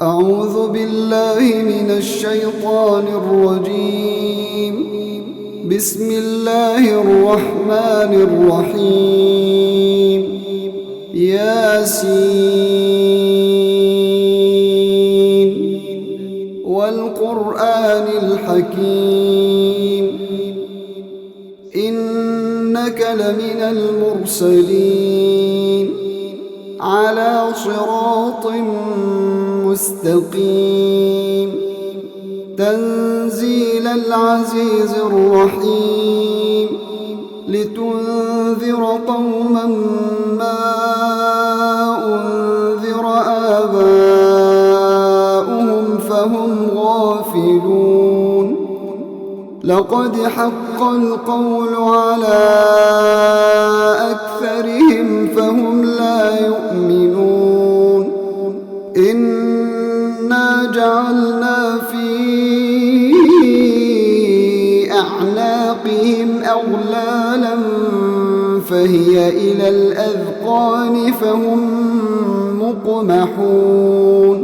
أعوذ بالله من الشيطان الرجيم. بسم الله الرحمن الرحيم. ياسين والقرآن الحكيم إنك لمن المرسلين على صراط مستقيم تنزيل العزيز الرحيم لتنذر قوما ما أنذر آباؤهم فهم غافلون. لقد حق القول على أكثرهم فهم لا يؤمنون. إنا جعلنا في أعناقهم أغلالا فهي إلى الأذقان فهم مقمحون.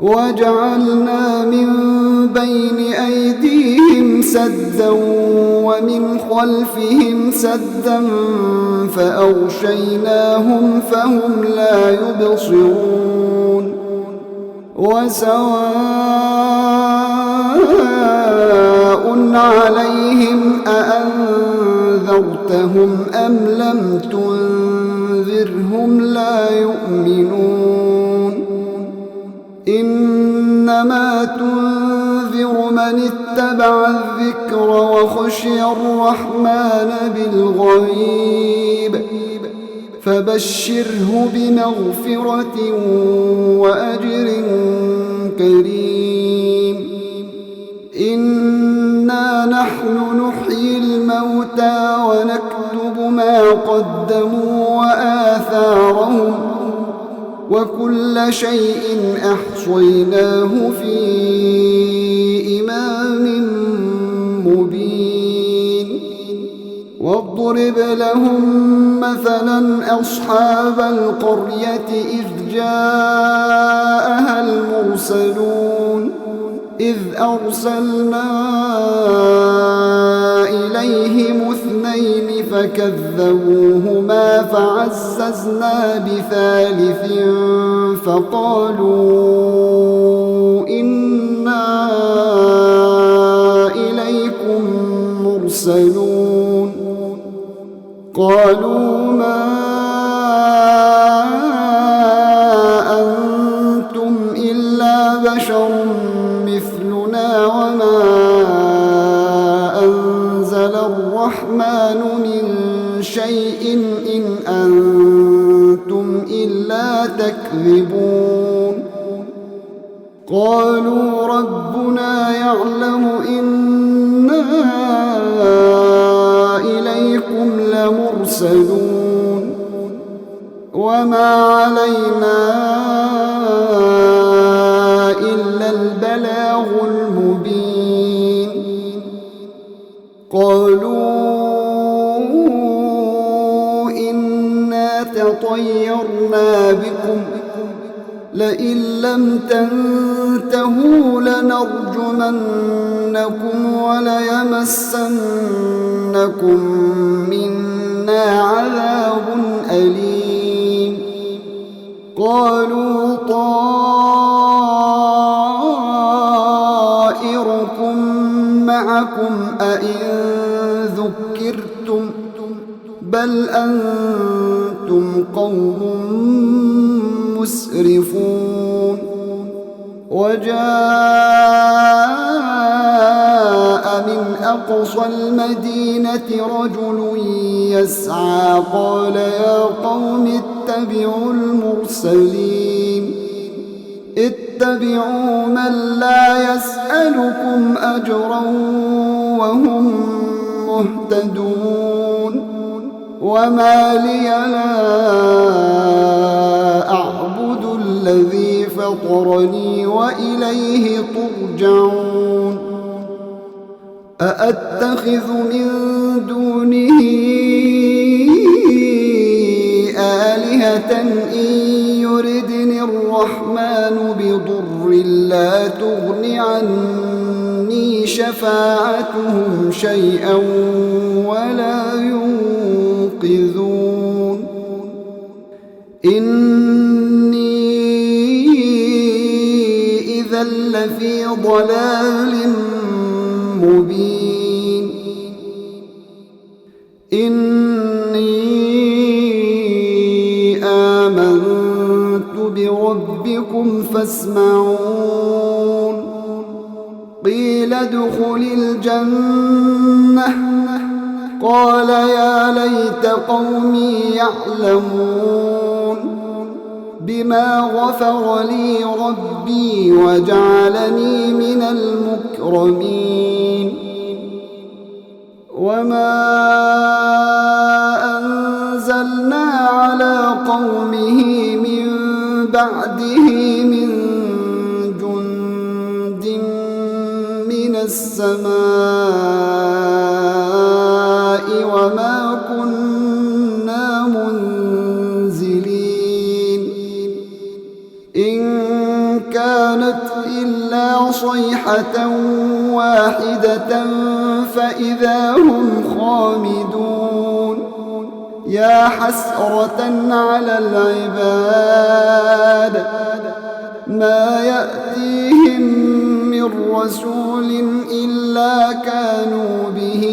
وجعلنا من بين أيديهم سدا ومن خلفهم سدا فأغشيناهم فهم لا يبصرون. وسواء عليهم أأنذرتهم أم لم تنذرهم لا يؤمنون. إنما تنذر من اتبع الذكر وخشي الرحمن بالغيب فبشره بمغفرة وأجر كريم. إنا نحن نحيي الموتى ونكتب ما قدموا وآثارهم وكل شيء أحصيناه في إمام مبين. واضرب لهم مثلا أصحاب القرية إذ جاءها المرسلون إذ أرسلنا إليهم اثنين فكذبوهما فعززنا بثالث فقالوا إنا إليكم مرسلون. قالوا ما أنتم إلا بشر مثلنا وما أنزل الرحمن من شيء إن أنتم إلا تكذبون. قالوا ربنا يعلم إنا إليكم لمرسلون وما علينا إلا البلاغ المبين. قالوا إنا تطيرنا بكم لئن لم تنتهوا لنرجمنكم وليمسنكم منا عذاب أليم. قالوا طائركم معكم أئن ذكرتم بل أنتم قوم مسرفون. وجاء من أقصى المدينة رجل يسعى قال يا قوم اتبعوا المرسلين اتبعوا من لا يسألكم أجرا وهم مهتدون. وما لي لا أعبد الذي فطرني وإليه ترجعون. أأتخذ من دونه آلهة إن يردني الرحمن بضر لا تغن عني شفاعتهم شيئا ولا ينقذون إني إذا لفي ضلال مبين إني آمنت بربكم فاسمعون قيل ادخل الجنة قال يا ليت قومي يعلمون بما غفر لي ربي وجعلني من المكرمين وما أنزلنا على قومه من بعده من جند من السماء وما كنا منزلين إن كانت إلا صيحة واحدة فإذا هم خامدون يا حسرة على العباد ما يأتيهم من رسول إلا كانوا به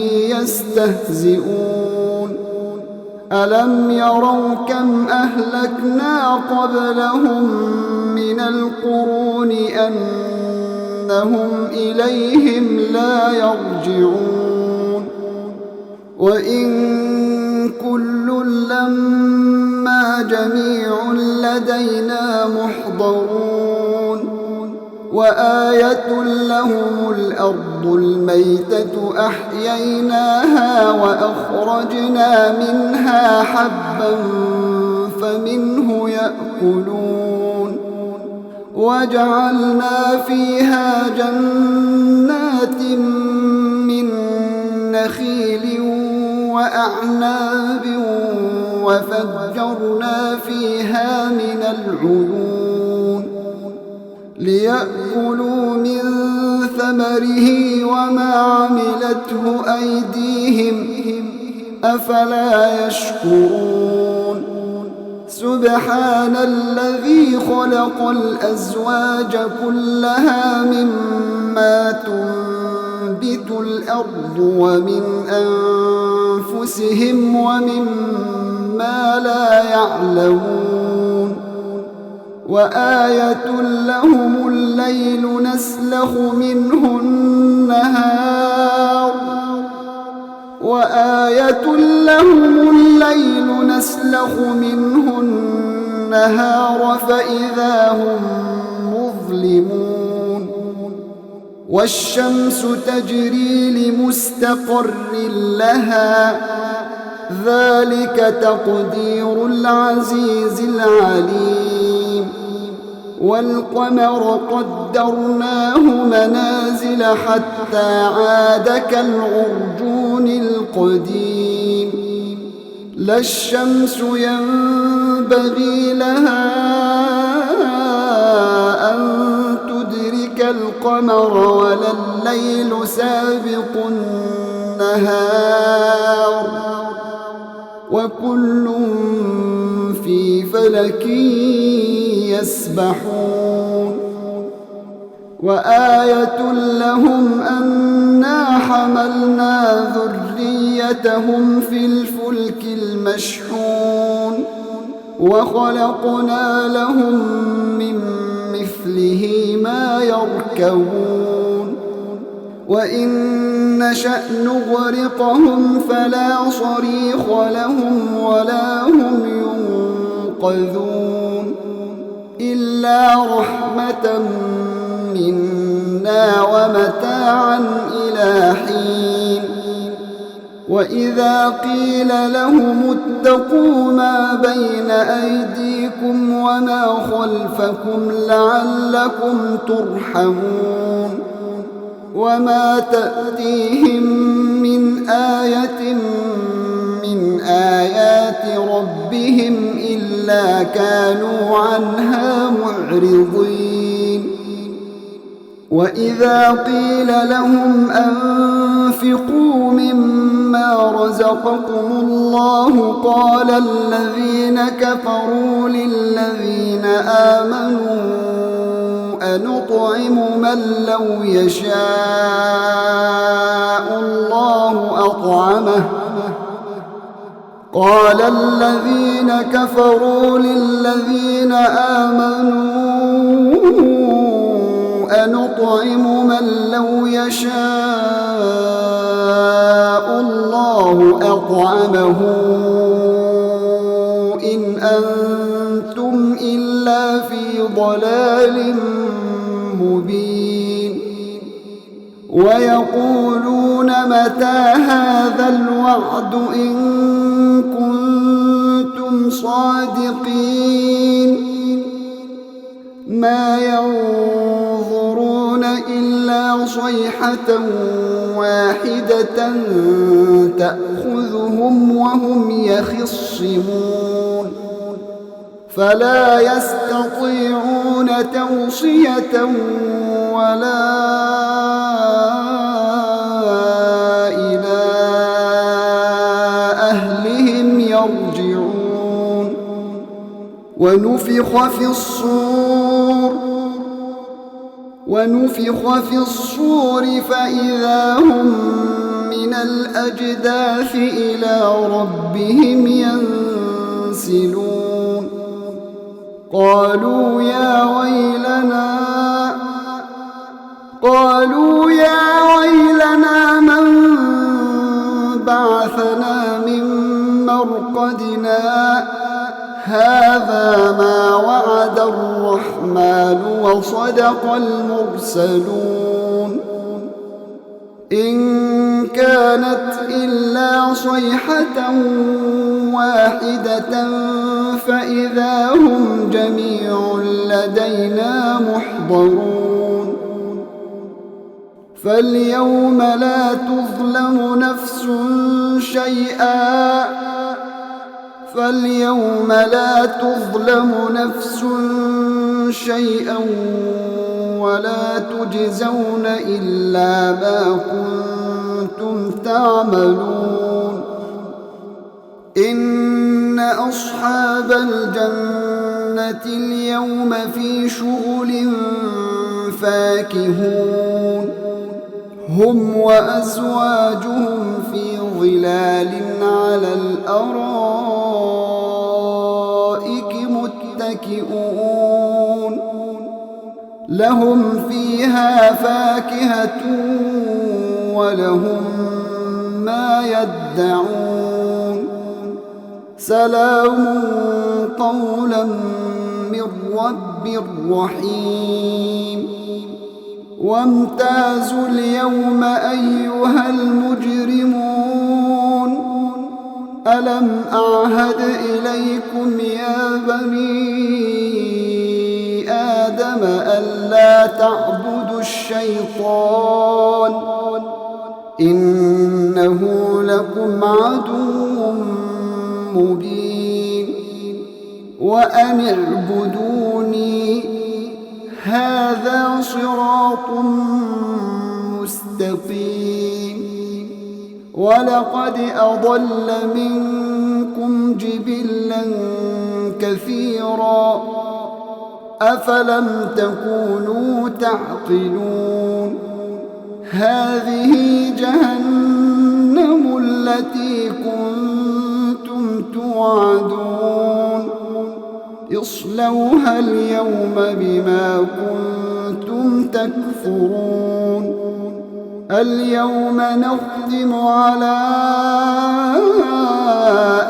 يستهزئون ألم يروا كم أهلكنا قبلهم من القرون أنهم إليهم لا يرجعون وإن كل لما جميع لدينا محضرون وآية لهم الأرض الميتة أحييناها وأخرجنا منها حبا فمنه يأكلون وجعلنا فيها جنات من نخيل وأعناب وفجرنا فيها من العيون ليأكلوا من ثمره وما عملته أيديهم أفلا يشكرون سبحان الذي خلق الأزواج كلها مما تنبت الأرض ومن أنفسهم ومما لا يعلمون وآية لهم الليل نسلخ منه النهار وآية لهم الليل نسلخ منه النهار فإذا هم مظلمون والشمس تجري لمستقر لها ذلك تقدير العزيز العليم والقمر قدرناه منازل حتى عاد كالعرجون القديم لا الشمس ينبغي لها أن تدرك القمر ولا الليل سابق النهار وكل في فلك يسبحون وآية لهم أنا حملنا ذريتهم في الفلك المشحون وخلقنا لهم من مثله ما يركبون وإن نشأ نغرقهم فلا صريخ لهم ولا هم ينقذون إلا رحمة منا ومتاعا إلى حين وإذا قيل لهم اتقوا ما بين أيديكم وما خلفكم لعلكم ترحمون وما تأتيهم من آية من آيات ربهم إلا كانوا عنها معرضين وإذا قيل لهم أنفقوا مما رزقكم الله قال الذين كفروا للذين آمنوا أنطعم من لو يشاء الله أطعمه قال الذين كفروا للذين آمنوا أنطعم من لو يشاء الله أطعمه إن أنتم إلا في ضلال مبين ويقولون متى هذا الوعد إن كنتم صادقين ما ينظرون إلا صيحة واحدة تأخذهم وهم يخصمون فلا يستطيعون توصية ولا إلى أهلهم يرجعون ونفخ في الصور فإذا هم من الأجداث إلى ربهم ينسلون قالوا يا ويلنا من بعثنا من مرقدنا هذا ما وعد الرحمن وصدق المرسلون إن كانت إلا صيحة واحدة فإذا هم جميع لدينا محضرون فاليوم لا تظلم نفس شيئا ولا تجزون إلا ما كنتم تعملون إن أصحاب الجنة اليوم في شغل فاكهون هم وأزواجهم في ظلال على الأرائك متكئون لهم فيها فاكهة ولهم ما يدعون سلام قولا من رب رحيم وامتازوا اليوم أيها المجرمون ألم أعهد إليكم يا بني آدم ألا تعبدوا الشيطان إنه لكم عدو مبين وأن اعبدوني هذا صراط مستقيم ولقد أضل منكم جبلا كثيرا أفلم تكونوا تعقلون هذه جهنم التي كنتم توعدون اصلوها اليوم بما كنتم تكفرون اليوم نختم على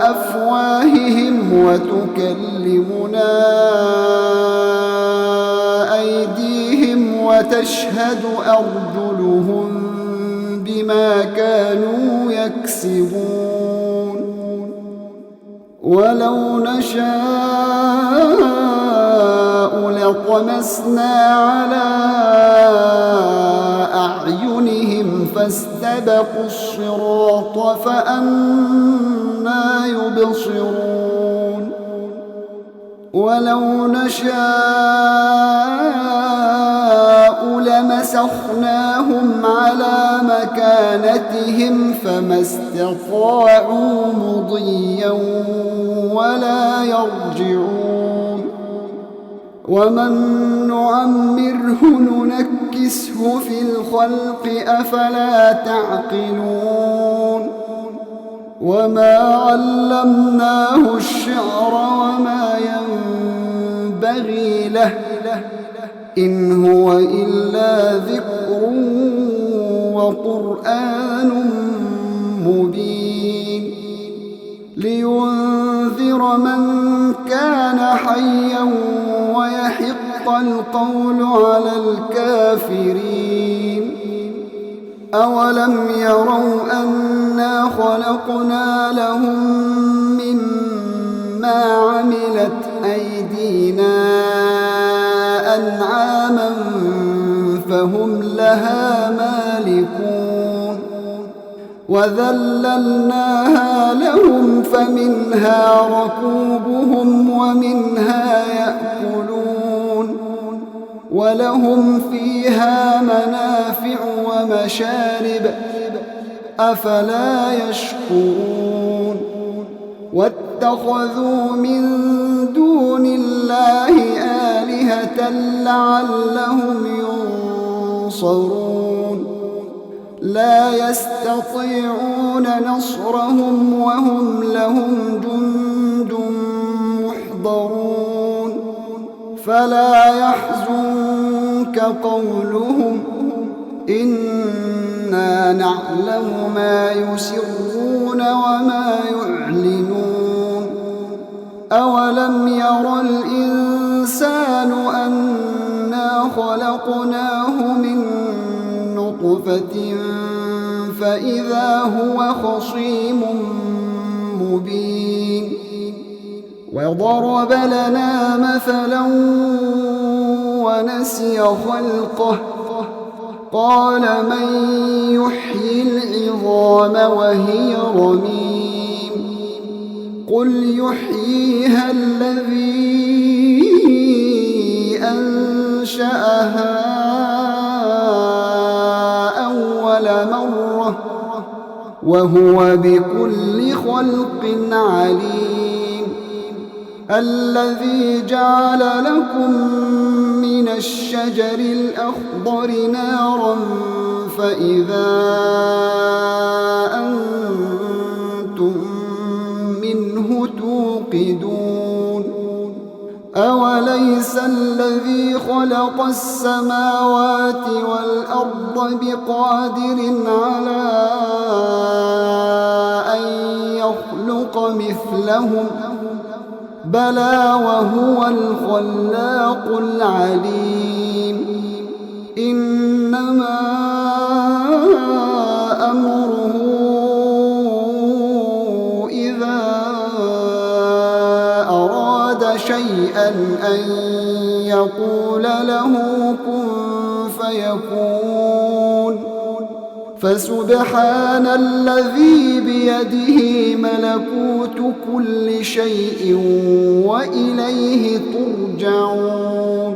أفواههم وتكلمنا أيديهم وتشهد أرجلهم بما كانوا يكسبون ولو نشاء لطمسنا على أعينهم فاستبقوا الصراط فأنى يبصرون ولو نشاء لمسخناهم على مكانتهم فما استطاعوا مضيا ولا يرجعون ومن نعمره ننكسه في الخلق أفلا تعقلون وما علمناه الشعر وما ينبغي له إن هو إلا ذكر وقرآن مبين لينذر من كان حيا ويحق القول على الكافرين أولم يروا أنا خلقنا لهم مما عملت أيدينا أنعاما فهم لها مالكون وذللناها لهم فمنها ركوبهم ومنها يأكلون ولهم فيها منافع ومشارب أفلا يشكرون واتخذوا من دون الله آلهة لعلهم ينصرون لا يستطيعون نصرهم وهم لهم جند محضرون فلا يحزنك قولهم إنا نعلم ما يسرون وما يعلنون أولم ير الإنسان أنا خلقناه من نطفة فإذا هو خصيم مبين وضرب لنا مثلا ونسي خلقه قال من يحيي العظام وهي رميم قل يحييها الذي أنشأها أول مرة وهو بكل خلق عليم الذي جعل لكم من الشجر الأخضر نارا فإذا أنتم منه توقدون أوليس الذي خلق السماوات والأرض بقادر على أن يخلق مثلهم بلى وهو الخلاق العليم إنما أمره إذا أراد شيئا أن يقول له كن فيكون فسبحان الذي بيده ملكوت كل شيء وإليه ترجعون